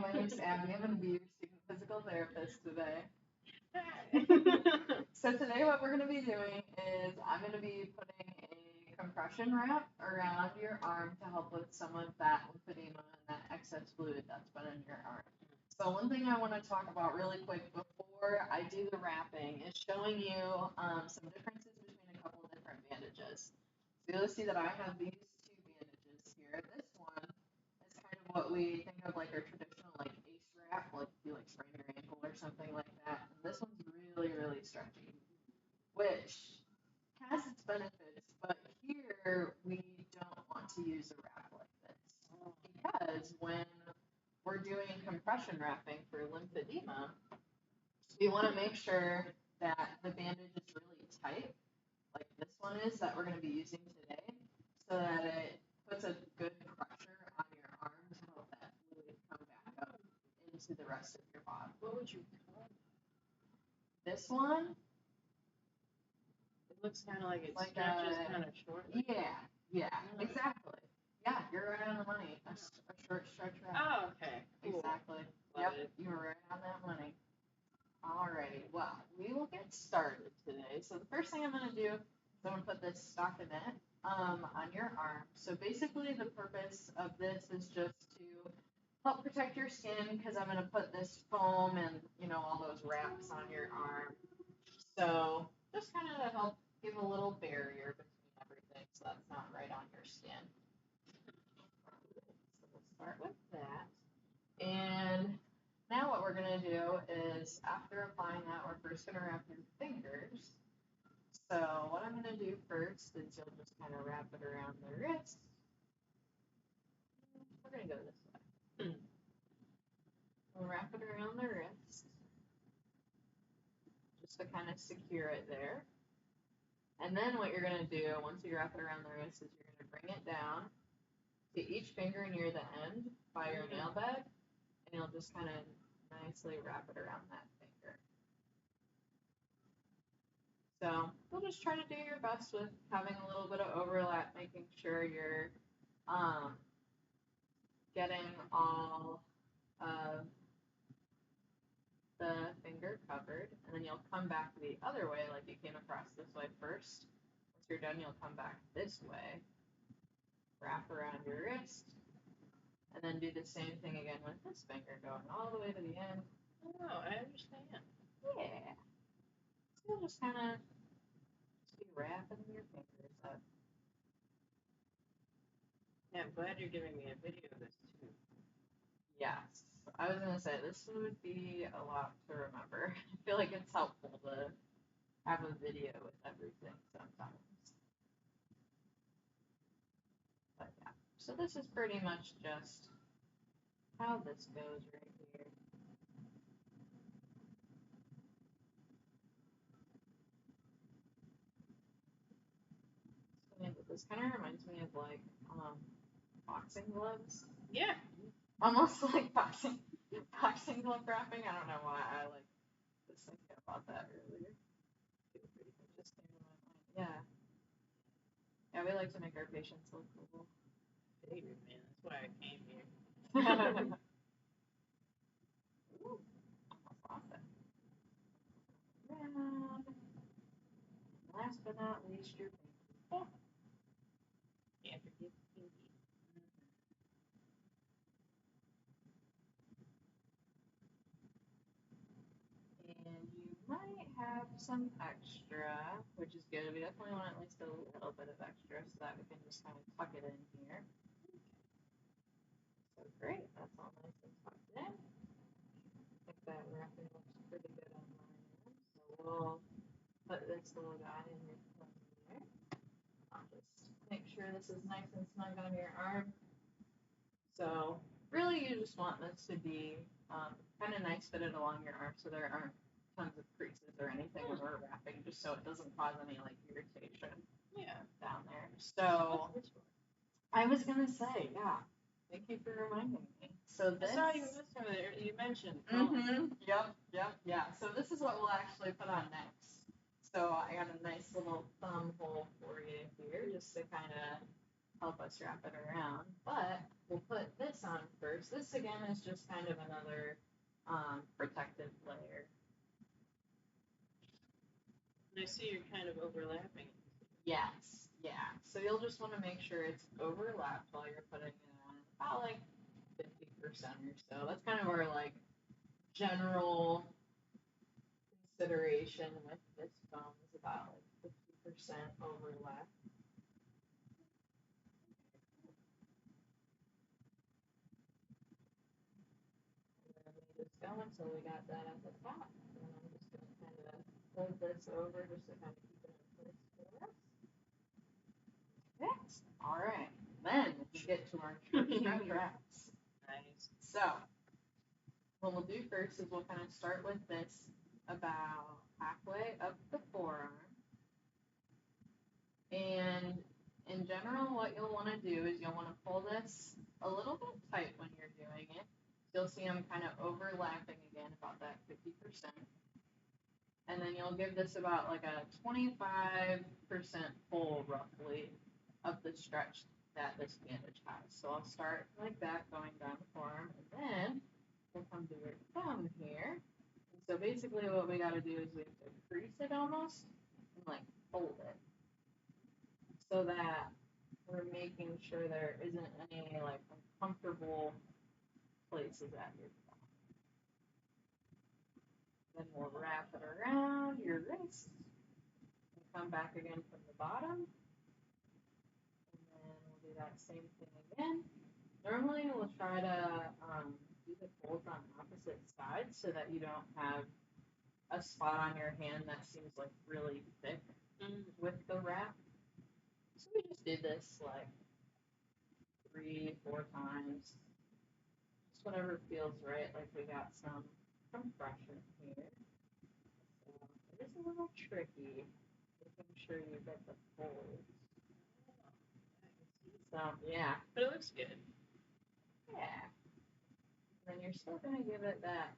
my name's Abby. I'm going to be your student physical therapist today. So today what we're going to be doing is I'm going to be putting a compression wrap around your arm to help with some of that lymphedema and that excess fluid that's been in your arm. So one thing I want to talk about really quick before I do the wrapping is showing you some differences between a couple of different bandages. So you'll see that I have these two bandages here. This one is kind of what we think of like our traditional like ace wrap, like if you like sprain your ankle or something like that. And this one's really, really stretchy, which has its benefits, but here we don't want to use a wrap like this because when we're doing compression wrapping for lymphedema, we want to make sure that the bandage is really tight, like this one is that we're going to be using today, so that it puts a good pressure on your arm to help that fluid come back up into the rest of your body. What would you call it? This one? It looks kind of like it stretches kind of short. Yeah, exactly. Yeah, you're right on the money. A short stretch wrap. Oh, okay. Cool. Exactly. Love Yep, it. you were right on that money. Alrighty, well, we will get started today. So the first thing I'm going to do is I'm going to put this stockinette on your arm. So basically the purpose of this is just to help protect your skin because I'm going to put this foam and, all those wraps on your arm. So just kind of to help give a little barrier between everything so that's not right on your skin. So we'll start with that. And now what we're going to do is, after applying that, we're first going to wrap your fingers. So what I'm going to do first is you'll just kind of wrap it around the wrist. We're going to go this way. We'll wrap it around the wrist, just to kind of secure it there. And then what you're going to do, once you wrap it around the wrist, is you're going to bring it down to each finger near the end by your nail bed, and you'll just kind of nicely wrap it around that finger. So you'll just try to do your best with having a little bit of overlap, making sure you're getting all of the finger covered, and then you'll come back the other way like you came across this way first. Once you're done, you'll come back this way, wrap around your wrist, and then do the same thing again with this finger, going all the way to the end. Oh, I understand. Yeah. So you'll just kind of be wrapping your fingers up. Yeah, I'm glad you're giving me a video of this too. Yes. I was going to say, this would be a lot to remember. I feel like it's helpful to have a video with everything sometimes. But yeah, so this is pretty much just how this goes right here. So this kind of reminds me of like boxing gloves. Yeah. Almost like boxing glove wrapping. I don't know why I like was thinking about that earlier. It just came to my mind. Yeah. Yeah, we like to make our patients look cool. Favorite, man. That's why I came here. Ooh, almost lost it. And last but not least, your pinky. Oh. Yeah, forget pinky. And you might have some extra, which is good. We definitely want at least a little bit of extra so that we can just kind of tuck it in here. So great, that's all nice and tucked in. I think that wrapping looks pretty good on my end. So we'll put this little guy in your thumb there. I'll just make sure this is nice and snug on your arm. So really you just want this to be kind of nice fitted along your arm so there aren't tons of creases or anything when we're wrapping, just so it doesn't cause any like irritation down there. So I was gonna say, yeah, thank you for reminding me. So this, I saw you mentioned. Yeah. So this is what we'll actually put on next. So I got a nice little thumb hole for you here, just to kind of help us wrap it around. But we'll put this this on first. This again is just kind of another protective layer. And I see you're kind of overlapping. Yes, yeah. So you'll just want to make sure it's overlapped while you're putting it on, about like 50% or so. That's kind of our like general consideration with this foam is about like 50% overlap. And then we just go until we got that at the top. And I'm just going to kind of fold this over just to kind of keep it in place for us. Yes. All right. Then we get to our stretch wraps. Nice. So what we'll do first is we'll kind of start with this about halfway up the forearm. And in general, what you'll want to do is you'll want to pull this a little bit tight when you're doing it. You'll see them kind of overlapping again, about that 50%. And then you'll give this about like a 25% pull, roughly, of the stretch that this bandage has. So I'll start like that, going down the forearm, and then we'll come to your thumb here. And so basically what we got to do is we have to crease it almost and like fold it so that we're making sure there isn't any like uncomfortable places at your thumb. Then we'll wrap it around your wrist and come back again from the bottom. And then we'll do that same thing again. Normally we'll try to do the folds on opposite sides so that you don't have a spot on your hand that seems like really thick with the wrap. So we just did this like 3-4 times. Just whatever feels right, like we got some compression here. So it is a little tricky making sure you get the folds. So yeah. But it looks good. Yeah. And then you're still gonna give it that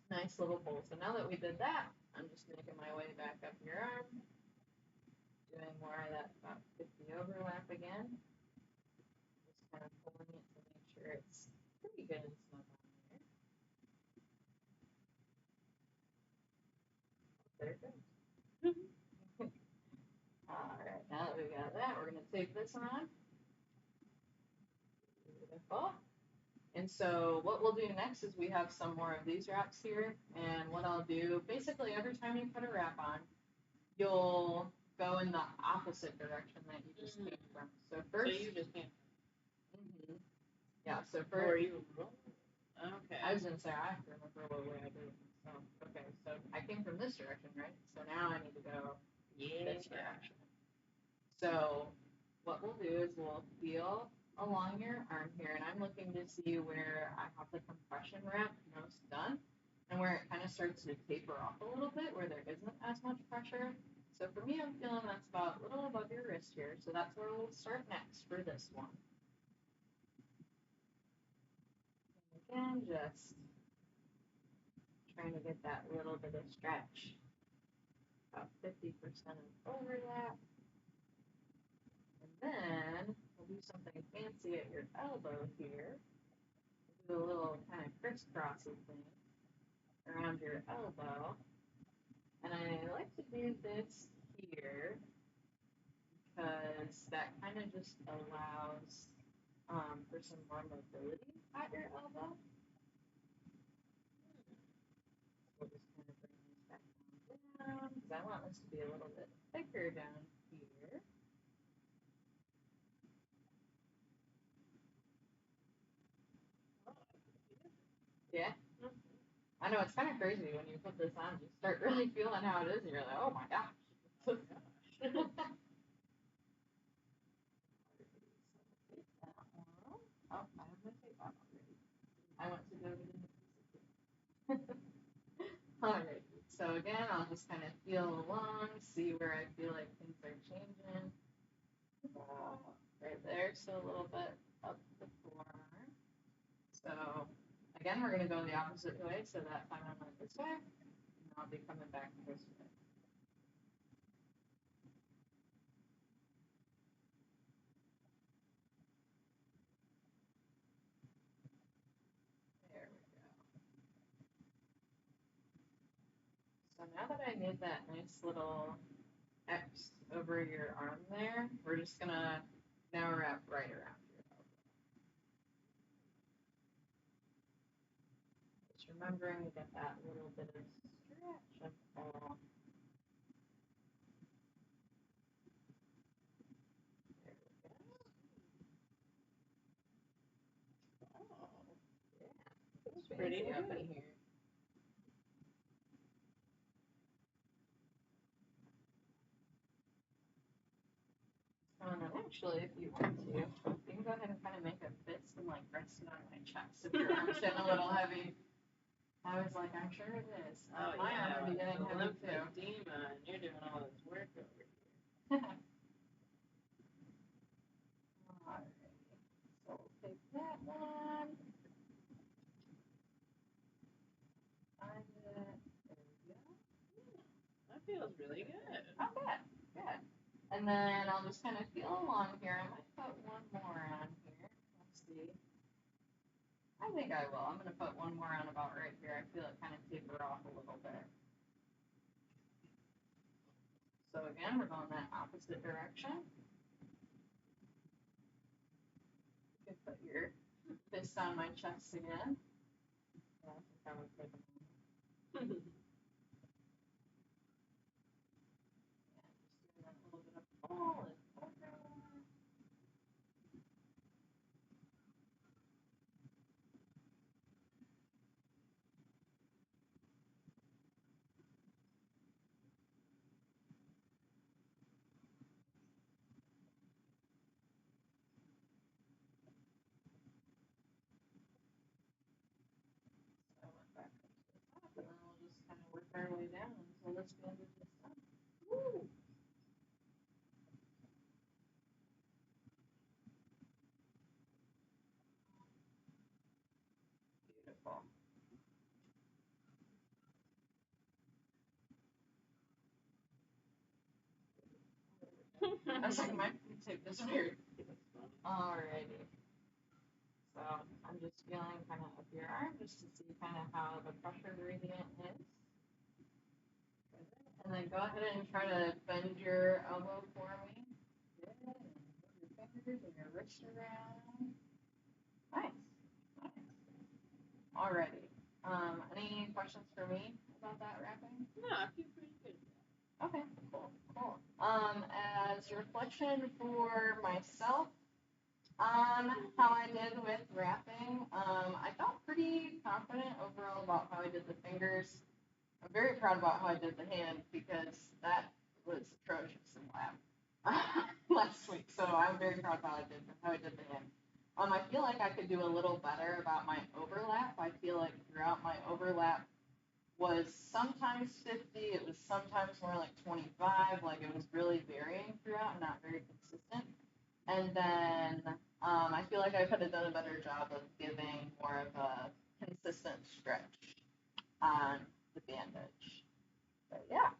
nice little pull. So now that we did that, I'm just making my way back up your arm, doing more of that about 50 overlap again. Just kind of pulling it to make sure it's pretty good and snug on there. There it goes. All right, now that we got that, we're gonna take this on. Beautiful. And so what we'll do next is we have some more of these wraps here, and what I'll do, basically every time you put a wrap on, you'll go in the opposite direction that you just came from. So first, So you just came. Mm-hmm. Yeah. So Or first, you. Okay. I was gonna say I have to remember what way I did it. So okay, so I came from this direction, right? So now I need to go this direction. So what we'll do is we'll feel along your arm here, and I'm looking to see where I have the compression wrap most done, and where it kind of starts to taper off a little bit, where there isn't as much pressure. So for me, I'm feeling that's about a little above your wrist here, so that's where we'll start next for this one. And again, just trying to get that little bit of stretch, about 50% of overlap. And then we'll do something fancy at your elbow here. We'll do a little kind of crisscrossy thing around your elbow. And I like to do this here because that kind of just allows for some more mobility at your elbow. We'll just kind of bring this back down because I want this to be a little bit thicker down here. Yeah. I know, it's kind of crazy when you put this on, you start really feeling how it is, and you're like, oh my gosh. Oh, I have my tape on already. I went to go get it. Alright, so again, I'll just kind of feel along, see where I feel like things are changing. Right there, so a little bit up the forearm. So again, we're going to go the opposite way, so that time I went this way, and I'll be coming back this way. So now that I made that nice little X over your arm there, we're just gonna now wrap right around your elbow. Just remembering to get that little bit of stretch and pull. There we go. Oh, yeah. It's pretty up good. in here. And actually, if you want to, you can go ahead and kind of make a fist and like rest it on my chest if your arm's getting a little heavy. I was like, I'm sure it is. Oh, my yeah, arm would be getting heavy too. lymphedema, and you're doing all this work over here. Alrighty. So we'll take that one. Find it. There we go. That feels really good. Oh, good. Good. And then I'll just kind of feel along here. I might put one more on here. Let's see. I think I will. I'm going to put one more on about right here. I feel it kind of taper off a little bit. So again, we're going that opposite direction. You can put your fist on my chest again. Yeah, I think I would put them on. Yeah, just doing that little bit of pull and over. So I went back up to the top, and then we'll just kind of work our way down until this bandage is done. Woo! Beautiful. I was like, my tape is weird. Alrighty. So I'm just feeling kind of up your arm just to see kind of how the pressure gradient is. And then go ahead and try to bend your elbow for me. Good. And move your fingers and your wrist around. Nice. Nice. Alrighty. Any questions for me about that wrapping? No, I feel pretty good. Okay, cool, cool. As a reflection for myself on how I did with wrapping, I felt pretty confident overall about how I did the fingers. I'm very proud about how I did the hand because that was atrocious in lab last week. So I'm very proud of how I did the hand. I feel like I could do a little better about my overlap. I feel like throughout my overlap was sometimes 50, it was sometimes more like 25, like it was really varying throughout and not very consistent. And then I feel like I could have done a better job of giving more of a consistent stretch on the bandage. But yeah.